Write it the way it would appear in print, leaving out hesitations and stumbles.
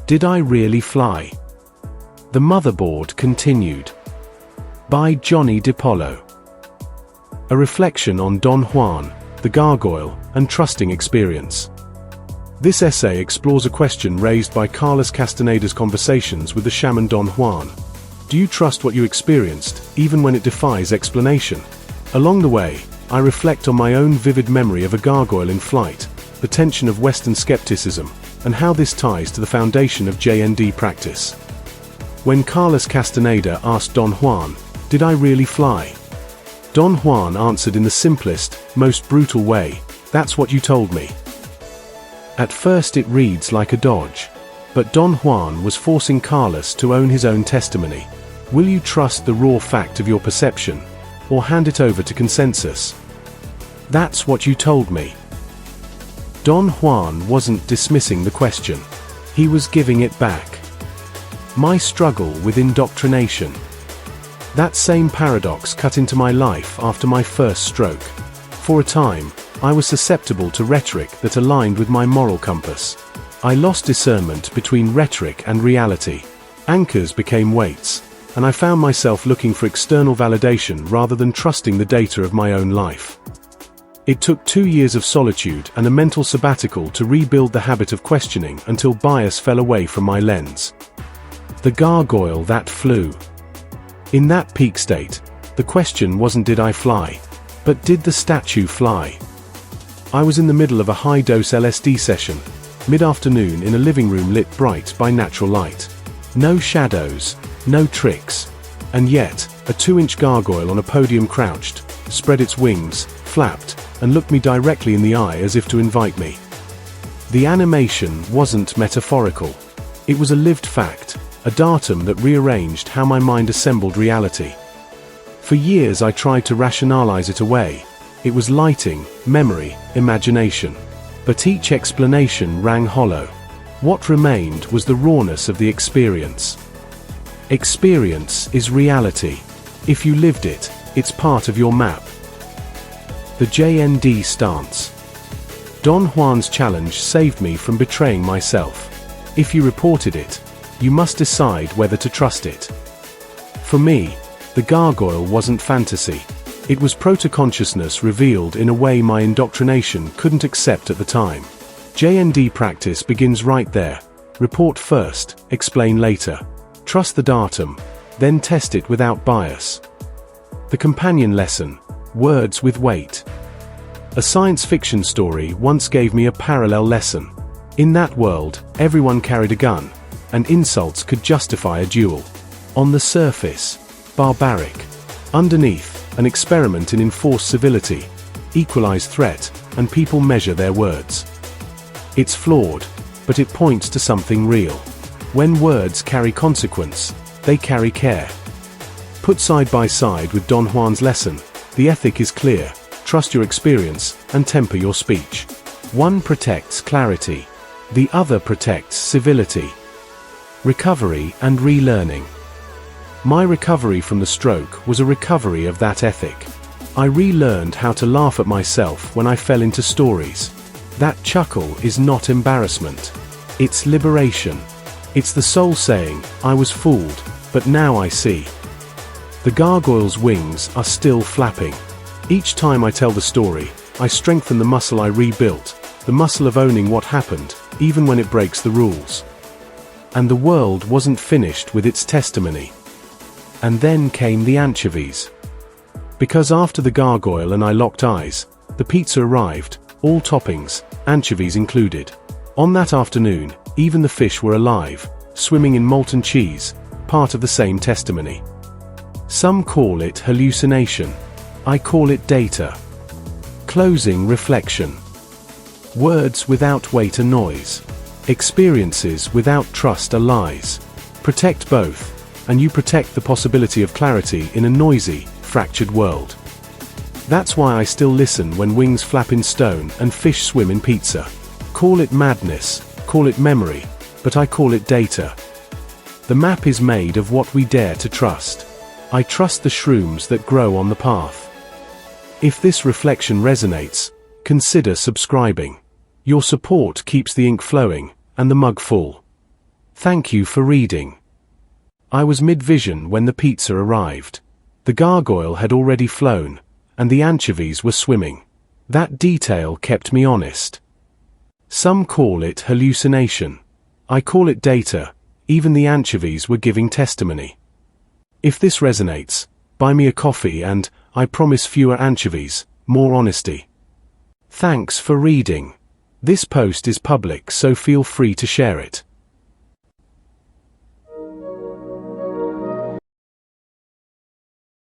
Did I really fly? The Motherboard continued. By Johnny DiPolo. A reflection on Don Juan, the gargoyle, and trusting experience. This essay explores a question raised by Carlos Castaneda's conversations with the shaman Don Juan. Do you trust what you experienced, even when it defies explanation? Along the way, I reflect on my own vivid memory of a gargoyle in flight, the tension of Western skepticism, and how this ties to the foundation of JND practice. When Carlos Castaneda asked Don Juan, "Did I really fly?" Don Juan answered in the simplest, most brutal way, "That's what you told me." At first it reads like a dodge. But Don Juan was forcing Carlos to own his own testimony. Will you trust the raw fact of your perception, or hand it over to consensus? That's what you told me. Don Juan wasn't dismissing the question. He was giving it back. My struggle with indoctrination. That same paradox cut into my life after my first stroke. For a time, I was susceptible to rhetoric that aligned with my moral compass. I lost discernment between rhetoric and reality. Anchors became weights, and I found myself looking for external validation rather than trusting the data of my own life. It took 2 years of solitude and a mental sabbatical to rebuild the habit of questioning until bias fell away from my lens. The gargoyle that flew. In that peak state, the question wasn't did I fly, but did the statue fly? I was in the middle of a high-dose LSD session, mid-afternoon in a living room lit bright by natural light. No shadows, no tricks. And yet, a 2-inch gargoyle on a podium crouched, spread its wings, flapped, and looked me directly in the eye as if to invite me. The animation wasn't metaphorical. It was a lived fact, a datum that rearranged how my mind assembled reality. For years I tried to rationalize it away. It was lighting, memory, imagination. But each explanation rang hollow. What remained was the rawness of the experience. Experience is reality. If you lived it, it's part of your map. The JND stance. Don Juan's challenge saved me from betraying myself. If you reported it, you must decide whether to trust it. For me, the gargoyle wasn't fantasy. It was proto-consciousness revealed in a way my indoctrination couldn't accept at the time. JND practice begins right there. Report first, explain later. Trust the datum, then test it without bias. The companion lesson, words with weight. A science fiction story once gave me a parallel lesson. In that world, everyone carried a gun, and insults could justify a duel. On the surface, barbaric. Underneath, an experiment in enforced civility, equalized threat, and people measure their words. It's flawed, but it points to something real. When words carry consequence, they carry care. Put side by side with Don Juan's lesson, the ethic is clear: trust your experience and temper your speech. One protects clarity, the other protects civility. Recovery and relearning. My recovery from the stroke was a recovery of that ethic. I relearned how to laugh at myself when I fell into stories. That chuckle is not embarrassment. It's liberation. It's the soul saying, I was fooled, but now I see. The gargoyle's wings are still flapping. Each time I tell the story, I strengthen the muscle I rebuilt, the muscle of owning what happened, even when it breaks the rules. And the world wasn't finished with its testimony. And then came the anchovies. Because after the gargoyle and I locked eyes, the pizza arrived, all toppings, anchovies included. On that afternoon, even the fish were alive, swimming in molten cheese, part of the same testimony. Some call it hallucination. I call it data. Closing reflection. Words without weight are noise. Experiences without trust are lies. Protect both, and you protect the possibility of clarity in a noisy, fractured world. That's why I still listen when wings flap in stone and fish swim in pizza. Call it madness, call it memory, but I call it data. The map is made of what we dare to trust. I trust the shrooms that grow on the path. If this reflection resonates, consider subscribing. Your support keeps the ink flowing, and the mug full. Thank you for reading. I was mid-vision when the pizza arrived. The gargoyle had already flown, and the anchovies were swimming. That detail kept me honest. Some call it hallucination. I call it data. Even the anchovies were giving testimony. If this resonates, buy me a coffee and, I promise, fewer anchovies, more honesty. Thanks for reading. This post is public, so feel free to share it.